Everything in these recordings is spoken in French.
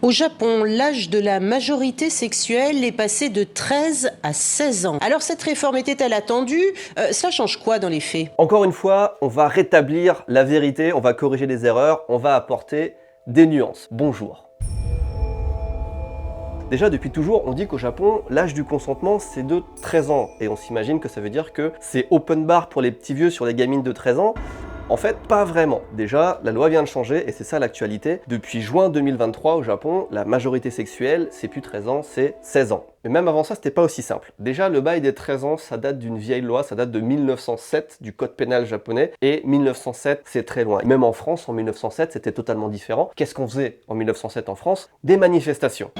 Au Japon, l'âge de la majorité sexuelle est passé de 13 à 16 ans. Alors cette réforme était-elle attendue? Cela change quoi dans les faits? Encore une fois, on va rétablir la vérité, on va corriger les erreurs, on va apporter des nuances. Bonjour. Déjà, depuis toujours, on dit qu'au Japon, l'âge du consentement, c'est de 13 ans. Et on s'imagine que ça veut dire que c'est open bar pour les petits vieux sur les gamines de 13 ans. En fait, pas vraiment. Déjà, la loi vient de changer et c'est ça l'actualité. Depuis juin 2023 au Japon, la majorité sexuelle, c'est plus 13 ans, c'est 16 ans. Mais même avant ça, c'était pas aussi simple. Déjà, le bail des 13 ans, ça date d'une vieille loi, ça date de 1907, du code pénal japonais. Et 1907, c'est très loin. Même en France, en 1907, c'était totalement différent. Qu'est-ce qu'on faisait en 1907 en France? Des manifestations.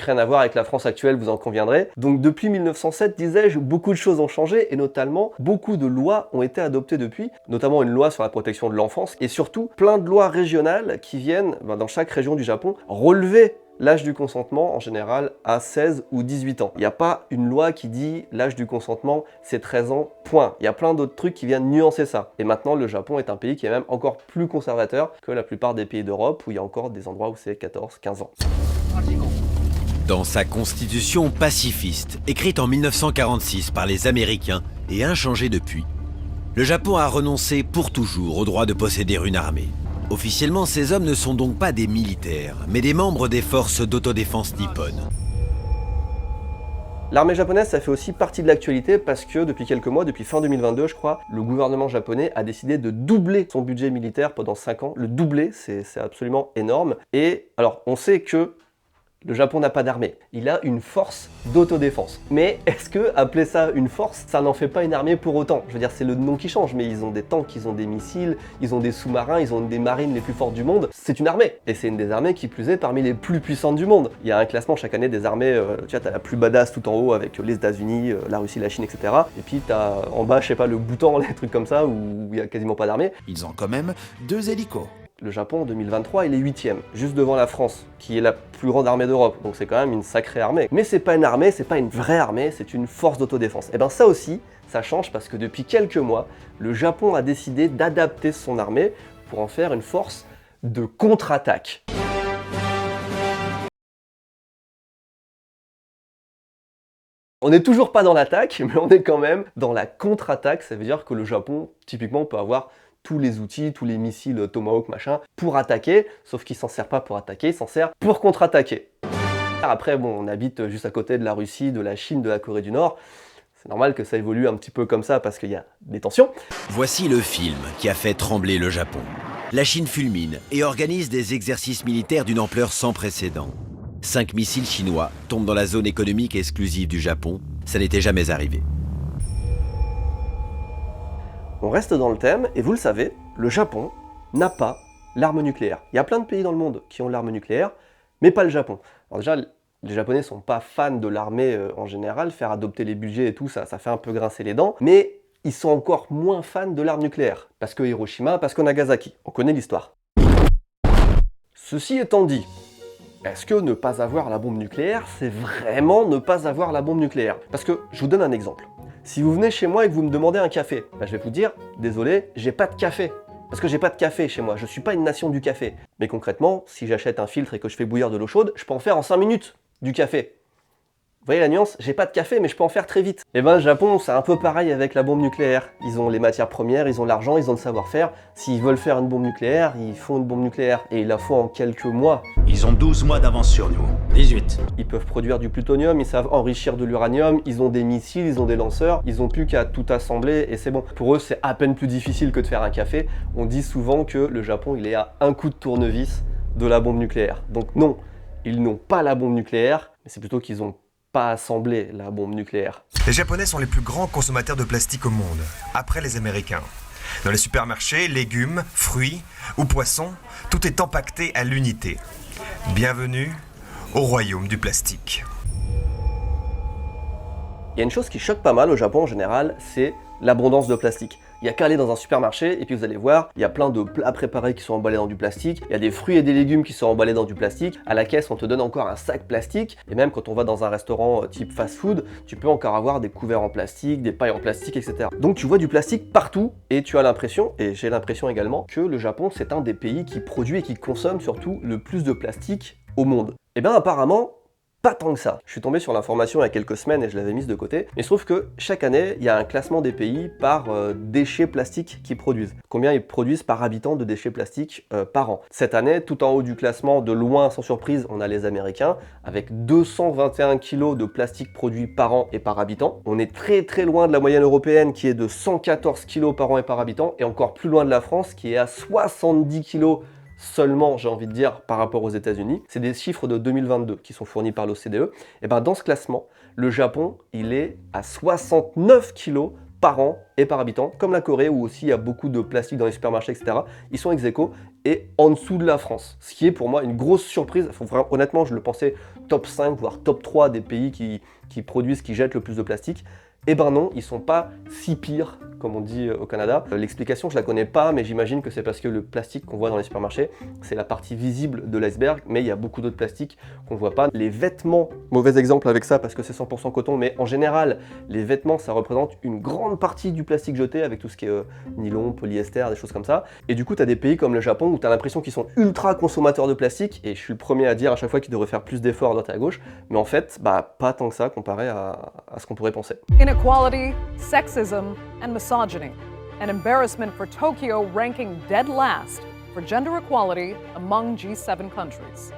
Rien à voir avec la France actuelle, vous en conviendrez. Donc depuis 1907, disais-je, beaucoup de choses ont changé et notamment beaucoup de lois ont été adoptées depuis, notamment une loi sur la protection de l'enfance et surtout plein de lois régionales qui viennent, dans chaque région du Japon, relever l'âge du consentement en général à 16 ou 18 ans. Il n'y a pas une loi qui dit l'âge du consentement c'est 13 ans, point. Il y a plein d'autres trucs qui viennent nuancer ça. Et maintenant le Japon est un pays qui est même encore plus conservateur que la plupart des pays d'Europe où il y a encore des endroits où c'est 14, 15 ans. Dans sa constitution pacifiste, écrite en 1946 par les Américains et inchangée depuis, le Japon a renoncé pour toujours au droit de posséder une armée. Officiellement, ces hommes ne sont donc pas des militaires, mais des membres des forces d'autodéfense nippones. L'armée japonaise, ça fait aussi partie de l'actualité parce que depuis quelques mois, depuis fin 2022 je crois, le gouvernement japonais a décidé de doubler son budget militaire pendant 5 ans. Le doubler, c'est absolument énorme. Et alors, on sait que le Japon n'a pas d'armée, il a une force d'autodéfense. Mais est-ce que appeler ça une force, ça n'en fait pas une armée pour autant? Je veux dire, c'est le nom qui change, mais ils ont des tanks, ils ont des missiles, ils ont des sous-marins, ils ont une des marines les plus fortes du monde. C'est une armée, et c'est une des armées qui plus est parmi les plus puissantes du monde. Il y a un classement chaque année des armées, tu vois, t'as la plus badass tout en haut avec les États-Unis, la Russie, la Chine, etc. Et puis t'as en bas, je sais pas, le Bhoutan, les trucs comme ça, où il y a quasiment pas d'armée. Ils ont quand même 2 hélicos. Le Japon en 2023, il est 8e, juste devant la France, qui est la plus grande armée d'Europe. Donc c'est quand même une sacrée armée. Mais c'est pas une armée, c'est pas une vraie armée, c'est une force d'autodéfense. Et bien ça aussi, ça change parce que depuis quelques mois, le Japon a décidé d'adapter son armée pour en faire une force de contre-attaque. On n'est toujours pas dans l'attaque, mais on est quand même dans la contre-attaque. Ça veut dire que le Japon, typiquement, peut avoir tous les outils, tous les missiles Tomahawk, machin, pour attaquer, sauf qu'il s'en sert pas pour attaquer, il s'en sert pour contre-attaquer. Après, bon, on habite juste à côté de la Russie, de la Chine, de la Corée du Nord. C'est normal que ça évolue un petit peu comme ça parce qu'il y a des tensions. Voici le film qui a fait trembler le Japon. La Chine fulmine et organise des exercices militaires d'une ampleur sans précédent. 5 missiles chinois tombent dans la zone économique exclusive du Japon. Ça n'était jamais arrivé. On reste dans le thème, et vous le savez, le Japon n'a pas l'arme nucléaire. Il y a plein de pays dans le monde qui ont l'arme nucléaire, mais pas le Japon. Alors déjà, les Japonais sont pas fans de l'armée en général, faire adopter les budgets et tout, ça fait un peu grincer les dents, mais ils sont encore moins fans de l'arme nucléaire, parce que Hiroshima, parce que Nagasaki. On connaît l'histoire. Ceci étant dit, est-ce que ne pas avoir la bombe nucléaire, c'est vraiment ne pas avoir la bombe nucléaire? Parce que, je vous donne un exemple. Si vous venez chez moi et que vous me demandez un café, je vais vous dire, désolé, j'ai pas de café. Parce que j'ai pas de café chez moi, je suis pas une nation du café. Mais concrètement, si j'achète un filtre et que je fais bouillir de l'eau chaude, je peux en faire en 5 minutes du café. Vous voyez la nuance? J'ai pas de café, mais je peux en faire très vite. Et ben le Japon, c'est un peu pareil avec la bombe nucléaire. Ils ont les matières premières, ils ont l'argent, ils ont le savoir-faire. S'ils veulent faire une bombe nucléaire, ils font une bombe nucléaire. Et ils la font en quelques mois. Ils ont 12 mois d'avance sur nous. 18. Ils peuvent produire du plutonium, ils savent enrichir de l'uranium, ils ont des missiles, ils ont des lanceurs, ils ont plus qu'à tout assembler et c'est bon. Pour eux, c'est à peine plus difficile que de faire un café. On dit souvent que le Japon, il est à un coup de tournevis de la bombe nucléaire. Donc non, ils n'ont pas la bombe nucléaire, mais c'est plutôt qu'ils ont pas assemblé la bombe nucléaire. Les Japonais sont les plus grands consommateurs de plastique au monde, après les Américains. Dans les supermarchés, légumes, fruits ou poissons, tout est empaqueté à l'unité. Bienvenue au royaume du plastique. Il y a une chose qui choque pas mal au Japon en général, c'est l'abondance de plastique. Il y a qu'à aller dans un supermarché et puis vous allez voir, il y a plein de plats préparés qui sont emballés dans du plastique, il y a des fruits et des légumes qui sont emballés dans du plastique, à la caisse on te donne encore un sac plastique, et même quand on va dans un restaurant type fast-food, tu peux encore avoir des couverts en plastique, des pailles en plastique, etc. Donc tu vois du plastique partout et tu as l'impression, et j'ai l'impression également, que le Japon c'est un des pays qui produit et qui consomme surtout le plus de plastique au monde. Et bien apparemment, pas tant que ça. Je suis tombé sur l'information il y a quelques semaines et je l'avais mise de côté. Mais il se trouve que chaque année, il y a un classement des pays par déchets plastiques qu'ils produisent. Combien ils produisent par habitant de déchets plastiques par an. Cette année, tout en haut du classement, de loin, sans surprise, on a les Américains, avec 221 kg de plastique produit par an et par habitant. On est très très loin de la moyenne européenne qui est de 114 kg par an et par habitant, et encore plus loin de la France qui est à 70 kg seulement, j'ai envie de dire, par rapport aux États-Unis. C'est des chiffres de 2022 qui sont fournis par l'OCDE. Et ben dans ce classement, le Japon, il est à 69 kg par an et par habitant, comme la Corée où aussi il y a beaucoup de plastique dans les supermarchés, etc. Ils sont ex aequo et en dessous de la France. Ce qui est pour moi une grosse surprise. Honnêtement, je le pensais top 5, voire top 3 des pays qui produisent, qui jettent le plus de plastique. Eh ben non, ils sont pas si pires, comme on dit au Canada. L'explication, je la connais pas, mais j'imagine que c'est parce que le plastique qu'on voit dans les supermarchés, c'est la partie visible de l'iceberg, mais il y a beaucoup d'autres plastiques qu'on voit pas. Les vêtements, mauvais exemple avec ça parce que c'est 100% coton, mais en général, les vêtements, ça représente une grande partie du plastique jeté avec tout ce qui est nylon, polyester, des choses comme ça. Et du coup, tu as des pays comme le Japon où tu as l'impression qu'ils sont ultra consommateurs de plastique, et je suis le premier à dire à chaque fois qu'ils devraient faire plus d'efforts à droite et à gauche, mais en fait, bah pas tant que ça comparé à ce qu'on pourrait penser. Inequality, sexism, and misogyny. An embarrassment for Tokyo ranking dead last for gender equality among G7 countries.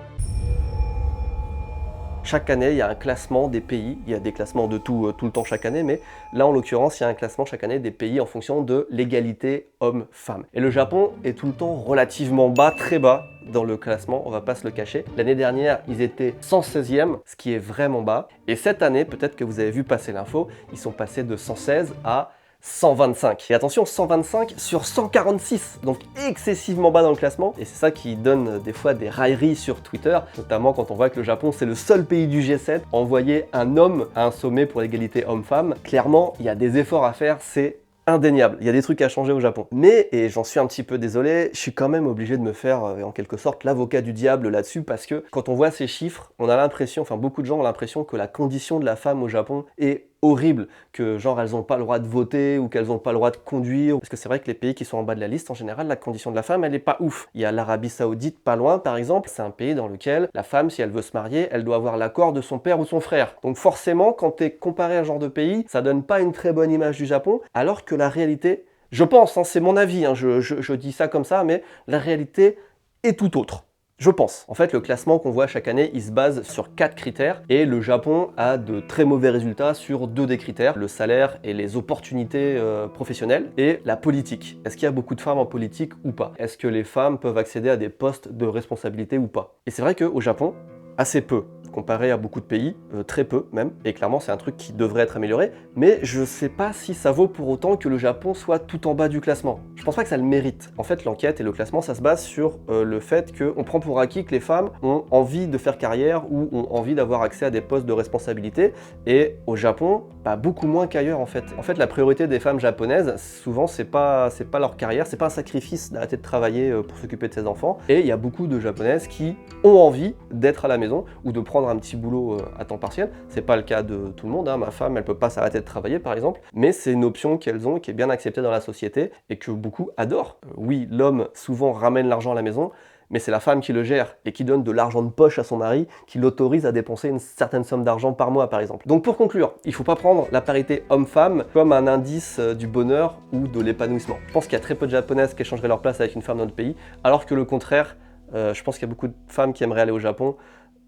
Chaque année, il y a un classement des pays, il y a des classements de tout le temps chaque année, mais là en l'occurrence, il y a un classement chaque année des pays en fonction de l'égalité homme-femme. Et le Japon est tout le temps relativement bas, très bas dans le classement, on va pas se le cacher. L'année dernière, ils étaient 116e, ce qui est vraiment bas. Et cette année, peut-être que vous avez vu passer l'info, ils sont passés de 116 à 125. Et attention, 125 sur 146, donc excessivement bas dans le classement. Et c'est ça qui donne des fois des railleries sur Twitter, notamment quand on voit que le Japon, c'est le seul pays du G7 à envoyer un homme à un sommet pour l'égalité homme-femme. Clairement, il y a des efforts à faire, c'est indéniable. Il y a des trucs à changer au Japon. Mais, et j'en suis un petit peu désolé, je suis quand même obligé de me faire en quelque sorte l'avocat du diable là-dessus, parce que quand on voit ces chiffres, on a l'impression, enfin beaucoup de gens ont l'impression que la condition de la femme au Japon est horrible, que genre elles n'ont pas le droit de voter ou qu'elles n'ont pas le droit de conduire, parce que c'est vrai que les pays qui sont en bas de la liste, en général, la condition de la femme, elle est pas ouf. Il y a l'Arabie Saoudite pas loin, par exemple, c'est un pays dans lequel la femme, si elle veut se marier, elle doit avoir l'accord de son père ou son frère. Donc forcément, quand tu es comparé à ce genre de pays, ça donne pas une très bonne image du Japon, alors que la réalité, je pense, hein, c'est mon avis, hein, je dis ça comme ça, mais la réalité est tout autre. Je pense. En fait, le classement qu'on voit chaque année, il se base sur 4 critères et le Japon a de très mauvais résultats sur 2 des critères, le salaire et les opportunités professionnelles et la politique. Est-ce qu'il y a beaucoup de femmes en politique ou pas? Est-ce que les femmes peuvent accéder à des postes de responsabilité ou pas? Et c'est vrai qu'au Japon, assez peu. Comparé à beaucoup de pays, très peu même, et clairement c'est un truc qui devrait être amélioré, mais je sais pas si ça vaut pour autant que le Japon soit tout en bas du classement. Je pense pas que ça le mérite. En fait, l'enquête et le classement, ça se base sur le fait qu'on prend pour acquis que les femmes ont envie de faire carrière ou ont envie d'avoir accès à des postes de responsabilité, et au Japon, bah, beaucoup moins qu'ailleurs en fait. En fait, la priorité des femmes japonaises, souvent c'est pas leur carrière, c'est pas un sacrifice d'arrêter de travailler pour s'occuper de ses enfants, et il y a beaucoup de japonaises qui ont envie d'être à la maison ou de prendre un petit boulot à temps partiel. C'est pas le cas de tout le monde, hein. Ma femme, elle peut pas s'arrêter de travailler par exemple, mais c'est une option qu'elles ont, qui est bien acceptée dans la société et que beaucoup adorent. Oui, l'homme souvent ramène l'argent à la maison, mais c'est la femme qui le gère et qui donne de l'argent de poche à son mari, qui l'autorise à dépenser une certaine somme d'argent par mois par exemple. Donc pour conclure, il faut pas prendre la parité homme-femme comme un indice du bonheur ou de l'épanouissement. Je pense qu'il y a très peu de japonaises qui échangeraient leur place avec une femme dans notre pays, alors que le contraire, je pense qu'il y a beaucoup de femmes qui aimeraient aller au Japon.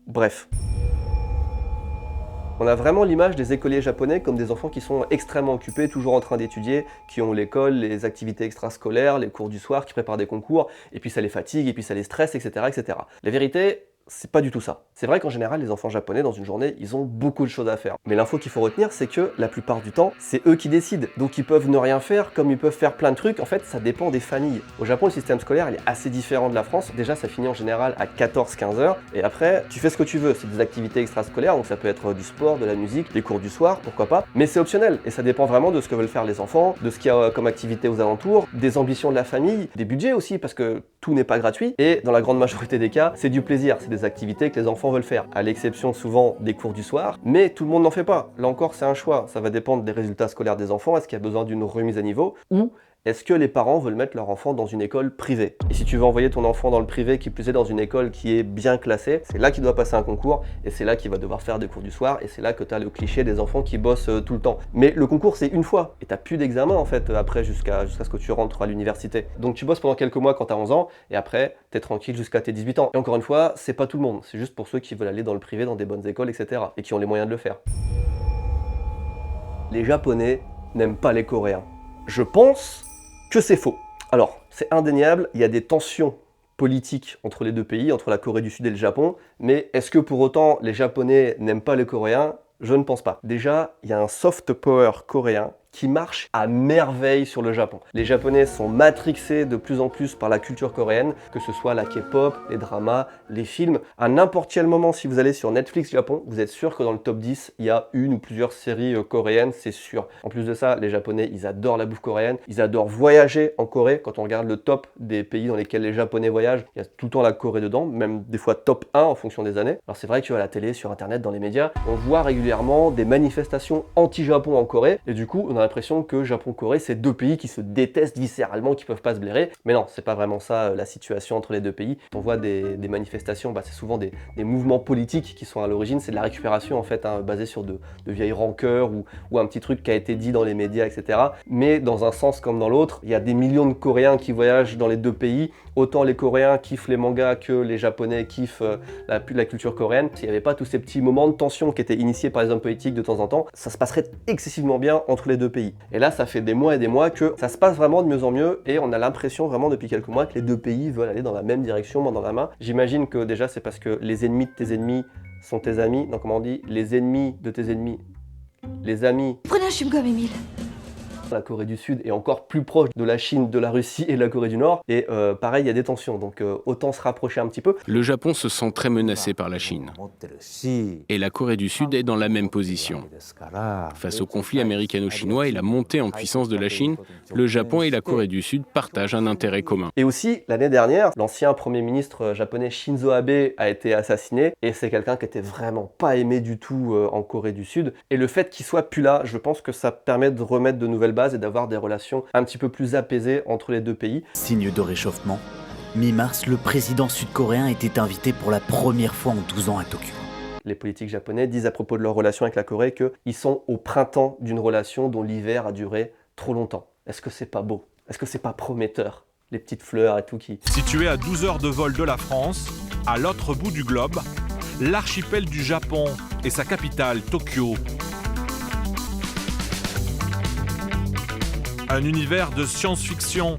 Bref. On a vraiment l'image des écoliers japonais comme des enfants qui sont extrêmement occupés, toujours en train d'étudier, qui ont l'école, les activités extrascolaires, les cours du soir, qui préparent des concours, et puis ça les fatigue, et puis ça les stresse, etc. etc. La vérité, c'est pas du tout ça. C'est vrai qu'en général, les enfants japonais, dans une journée, ils ont beaucoup de choses à faire. Mais l'info qu'il faut retenir, c'est que la plupart du temps, c'est eux qui décident. Donc ils peuvent ne rien faire, comme ils peuvent faire plein de trucs. En fait, ça dépend des familles. Au Japon, le système scolaire, il est assez différent de la France. Déjà, ça finit en général à 14-15 heures. Et après, tu fais ce que tu veux. C'est des activités extrascolaires, donc ça peut être du sport, de la musique, des cours du soir, pourquoi pas. Mais c'est optionnel. Et ça dépend vraiment de ce que veulent faire les enfants, de ce qu'il y a comme activité aux alentours, des ambitions de la famille, des budgets aussi, parce que tout n'est pas gratuit. Et dans la grande majorité des cas, c'est du plaisir. C'est des activités que les enfants veulent faire. À l'exception souvent des cours du soir. Mais tout le monde n'en fait pas. Là encore, c'est un choix. Ça va dépendre des résultats scolaires des enfants. Est-ce qu'il y a besoin d'une remise à niveau ou est-ce que les parents veulent mettre leur enfant dans une école privée? Et si tu veux envoyer ton enfant dans le privé, qui plus est dans une école qui est bien classée, c'est là qu'il doit passer un concours, et c'est là qu'il va devoir faire des cours du soir, et c'est là que tu as le cliché des enfants qui bossent tout le temps. Mais le concours, c'est une fois, et tu n'as plus d'examen en fait après jusqu'à ce que tu rentres à l'université. Donc tu bosses pendant quelques mois quand tu as 11 ans, et après, tu es tranquille jusqu'à tes 18 ans. Et encore une fois, c'est pas tout le monde, c'est juste pour ceux qui veulent aller dans le privé, dans des bonnes écoles, etc. et qui ont les moyens de le faire. Les Japonais n'aiment pas les Coréens. Je pense que c'est faux. Alors, c'est indéniable, il y a des tensions politiques entre les deux pays, entre la Corée du Sud et le Japon, mais est-ce que pour autant les Japonais n'aiment pas les Coréens? Je ne pense pas. Déjà, il y a un soft power coréen qui marche à merveille sur le Japon. Les Japonais sont matrixés de plus en plus par la culture coréenne, que ce soit la K-pop, les dramas, les films. À n'importe quel moment, si vous allez sur Netflix Japon, vous êtes sûr que dans le top 10, il y a une ou plusieurs séries coréennes, c'est sûr. En plus de ça, les Japonais, ils adorent la bouffe coréenne, ils adorent voyager en Corée. Quand on regarde le top des pays dans lesquels les Japonais voyagent, il y a tout le temps la Corée dedans, même des fois top 1 en fonction des années. Alors c'est vrai que à la télé, sur internet, dans les médias, on voit régulièrement des manifestations anti-Japon en Corée, et du coup, on a l'impression que Japon-Corée, c'est deux pays qui se détestent viscéralement, qui peuvent pas se blairer. Mais non, c'est pas vraiment ça la situation entre les deux pays. On voit des manifestations, c'est souvent des mouvements politiques qui sont à l'origine, c'est de la récupération en fait, basée sur de vieilles rancœurs ou un petit truc qui a été dit dans les médias, etc. Mais dans un sens comme dans l'autre, il y a des millions de Coréens qui voyagent dans les deux pays. Autant les Coréens kiffent les mangas que les Japonais kiffent la culture coréenne. S'il n'y avait pas tous ces petits moments de tension qui étaient initiés par les hommes politiques de temps en temps, ça se passerait excessivement bien entre les deux pays. Et là, ça fait des mois et des mois que ça se passe vraiment de mieux en mieux et on a l'impression vraiment depuis quelques mois que les deux pays veulent aller dans la même direction, main dans la main. J'imagine que déjà c'est parce que les ennemis de tes ennemis sont tes amis. Non, comment on dit? Les ennemis de tes ennemis. Les amis. Prenez un chewing-gum, Émile. La Corée du Sud est encore plus proche de la Chine, de la Russie et de la Corée du Nord. Et pareil, il y a des tensions, donc autant se rapprocher un petit peu. Le Japon se sent très menacé par la Chine. Et la Corée du Sud est dans la même position. Face au conflit américano-chinois et la montée en puissance de la Chine, le Japon et la Corée du Sud partagent un intérêt commun. Et aussi, l'année dernière, l'ancien Premier ministre japonais Shinzo Abe a été assassiné. Et c'est quelqu'un qui était vraiment pas aimé du tout en Corée du Sud. Et le fait qu'il soit plus là, je pense que ça permet de remettre de nouvelles bases et d'avoir des relations un petit peu plus apaisées entre les deux pays. Signe de réchauffement, mi-mars, le président sud-coréen était invité pour la première fois en 12 ans à Tokyo. Les politiques japonais disent à propos de leur relation avec la Corée qu'ils sont au printemps d'une relation dont l'hiver a duré trop longtemps. Est-ce que c'est pas beau? Est-ce que c'est pas prometteur? Les petites fleurs et tout qui... Situé à 12 heures de vol de la France, à l'autre bout du globe, l'archipel du Japon et sa capitale, Tokyo. Un univers de science-fiction.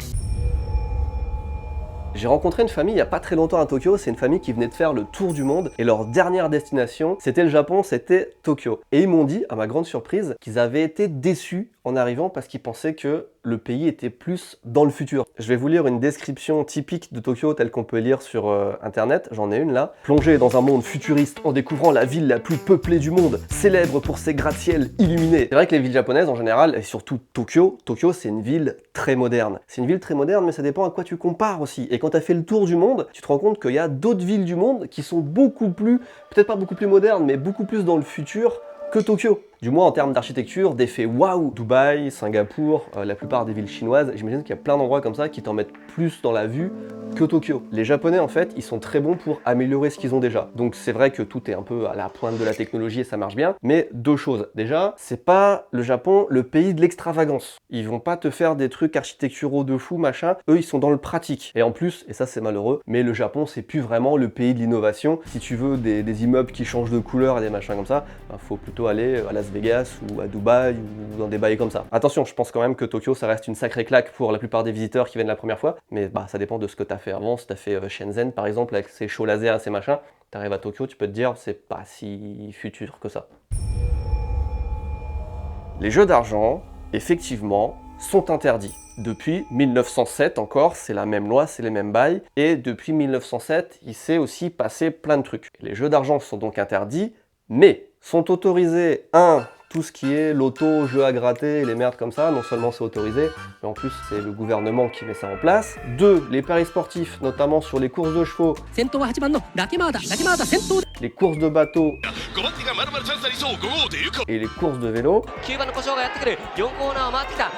J'ai rencontré une famille il n'y a pas très longtemps à Tokyo, c'est une famille qui venait de faire le tour du monde et leur dernière destination, c'était le Japon, c'était Tokyo. Et ils m'ont dit, à ma grande surprise, qu'ils avaient été déçus en arrivant parce qu'ils pensaient que le pays était plus dans le futur. Je vais vous lire une description typique de Tokyo telle qu'on peut lire sur internet, j'en ai une là. Plongé dans un monde futuriste en découvrant la ville la plus peuplée du monde, célèbre pour ses gratte-ciels illuminés. C'est vrai que les villes japonaises en général, et surtout Tokyo c'est une ville très moderne. C'est une ville très moderne mais ça dépend à quoi tu compares aussi. Et quand tu as fait le tour du monde, tu te rends compte qu'il y a d'autres villes du monde qui sont beaucoup plus, peut-être pas beaucoup plus modernes, mais beaucoup plus dans le futur que Tokyo. Du moins en termes d'architecture, d'effets waouh. Dubaï, Singapour, la plupart des villes chinoises, j'imagine qu'il y a plein d'endroits comme ça qui t'en mettent plus dans la vue que Tokyo. Les Japonais en fait, ils sont très bons pour améliorer ce qu'ils ont déjà. Donc c'est vrai que tout est un peu à la pointe de la technologie et ça marche bien, mais deux choses. Déjà, c'est pas le Japon le pays de l'extravagance. Ils vont pas te faire des trucs architecturaux de fou, machin. Eux, ils sont dans le pratique. Et en plus, et ça c'est malheureux, mais le Japon c'est plus vraiment le pays de l'innovation. Si tu veux des immeubles qui changent de couleur et des machins comme ça, faut plutôt aller à Las Las Vegas ou à Dubaï ou dans des bails comme ça. Attention, je pense quand même que Tokyo, ça reste une sacrée claque pour la plupart des visiteurs qui viennent la première fois, mais bah, ça dépend de ce que tu as fait avant. Si tu as fait Shenzhen par exemple, avec ses shows laser et ses machins, tu arrives à Tokyo, tu peux te dire, c'est pas si futur que ça. Les jeux d'argent, effectivement, sont interdits. Depuis 1907 encore, c'est la même loi, c'est les mêmes bails, et depuis 1907, il s'est aussi passé plein de trucs. Les jeux d'argent sont donc interdits, mais sont autorisés, tout ce qui est loto, jeux à gratter, les merdes comme ça, non seulement c'est autorisé, mais en plus c'est le gouvernement qui met ça en place. 2, les paris sportifs, notamment sur les courses de chevaux, les courses de bateaux et les courses de vélo.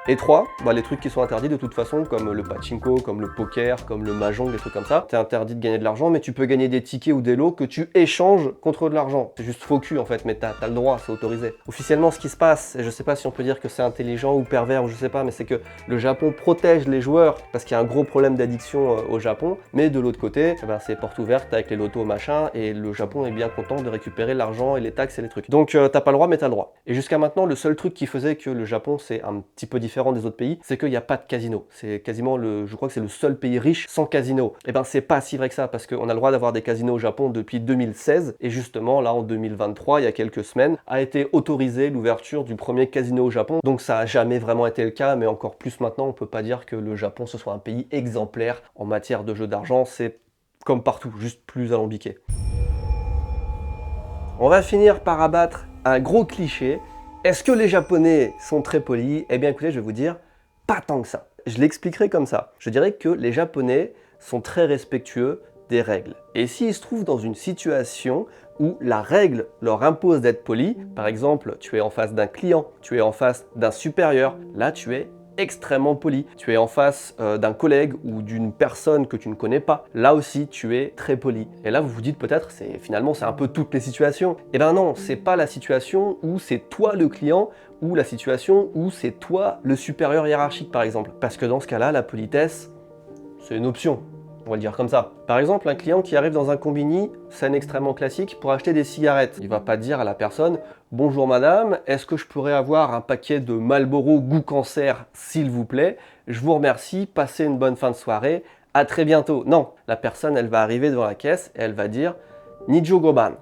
Et 3, les trucs qui sont interdits de toute façon, comme le pachinko, comme le poker, comme le mahjong, des trucs comme ça. T'es interdit de gagner de l'argent, mais tu peux gagner des tickets ou des lots que tu échanges contre de l'argent. C'est juste faux cul en fait, mais t'as le droit, c'est autorisé. Officiellement, ce qui se passe, et je sais pas si on peut dire que c'est intelligent ou pervers ou je sais pas, mais c'est que le Japon protège les joueurs parce qu'il y a un gros problème d'addiction au Japon, mais de l'autre côté, c'est porte ouverte avec les lotos machin, et le Japon est bien content de récupérer l'argent et les taxes et les trucs. Donc t'as pas le droit, mais t'as le droit. Et jusqu'à maintenant, le seul truc qui faisait que le Japon c'est un petit peu différent des autres pays, c'est qu'il n'y a pas de casino. C'est quasiment je crois que c'est le seul pays riche sans casino. Et ben c'est pas si vrai que ça, parce qu'on a le droit d'avoir des casinos au Japon depuis 2016, et justement là en 2023, il y a quelques semaines, a été autorisé l'ouverture du premier casino au Japon. Donc ça a jamais vraiment été le cas, mais encore plus maintenant, on peut pas dire que le Japon ce soit un pays exemplaire en matière de jeux d'argent, c'est comme partout, juste plus alambiqué. On va finir par abattre un gros cliché. Est-ce que les Japonais sont très polis? Eh bien écoutez, je vais vous dire, pas tant que ça. Je l'expliquerai comme ça. Je dirais que les Japonais sont très respectueux des règles. Et s'ils se trouvent dans une situation où la règle leur impose d'être poli, par exemple, tu es en face d'un client, tu es en face d'un supérieur, là tu es extrêmement poli. Tu es en face d'un collègue ou d'une personne que tu ne connais pas, là aussi tu es très poli. Et là vous vous dites peut-être, finalement c'est un peu toutes les situations. Eh ben non, c'est pas la situation où c'est toi le client ou la situation où c'est toi le supérieur hiérarchique par exemple. Parce que dans ce cas-là, la politesse, c'est une option. On va le dire comme ça. Par exemple, un client qui arrive dans un combini, scène extrêmement classique, pour acheter des cigarettes. Il va pas dire à la personne « Bonjour madame, est-ce que je pourrais avoir un paquet de Marlboro goût cancer, s'il vous plaît? Je vous remercie, passez une bonne fin de soirée, à très bientôt. » Non, la personne, elle va arriver devant la caisse et elle va dire « Nijo Goban »,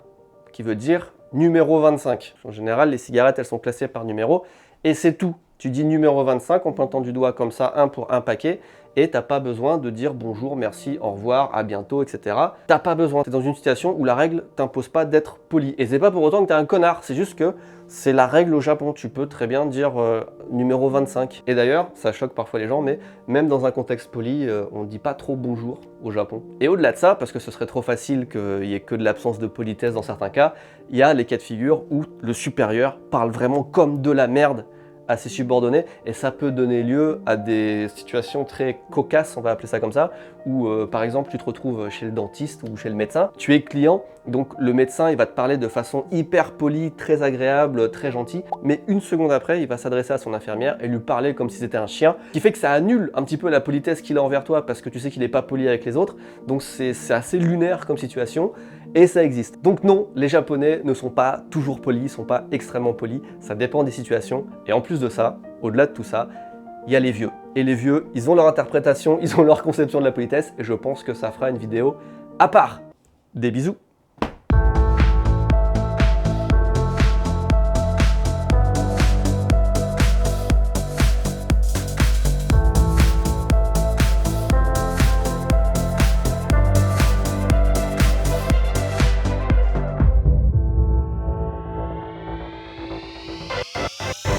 qui veut dire numéro 25. En général, les cigarettes, elles sont classées par numéro, et c'est tout. Tu dis numéro 25 en pointant du doigt comme ça, un pour un paquet, et t'as pas besoin de dire bonjour, merci, au revoir, à bientôt, etc. T'as pas besoin. T'es dans une situation où la règle t'impose pas d'être poli. Et c'est pas pour autant que t'es un connard, c'est juste que c'est la règle au Japon. Tu peux très bien dire numéro 25. Et d'ailleurs, ça choque parfois les gens, mais même dans un contexte poli, on dit pas trop bonjour au Japon. Et au-delà de ça, parce que ce serait trop facile qu'il y ait que de l'absence de politesse dans certains cas, il y a les cas de figure où le supérieur parle vraiment comme de la merde à ses subordonnés, et ça peut donner lieu à des situations très cocasses, on va appeler ça comme ça, où par exemple tu te retrouves chez le dentiste ou chez le médecin, tu es client, donc le médecin il va te parler de façon hyper polie, très agréable, très gentille, mais une seconde après il va s'adresser à son infirmière et lui parler comme si c'était un chien, ce qui fait que ça annule un petit peu la politesse qu'il a envers toi parce que tu sais qu'il n'est pas poli avec les autres, donc c'est assez lunaire comme situation. Et ça existe. Donc non, les Japonais ne sont pas toujours polis, ne sont pas extrêmement polis, ça dépend des situations. Et en plus de ça, au-delà de tout ça, il y a les vieux. Et les vieux, ils ont leur interprétation, ils ont leur conception de la politesse, et je pense que ça fera une vidéo à part. Des bisous.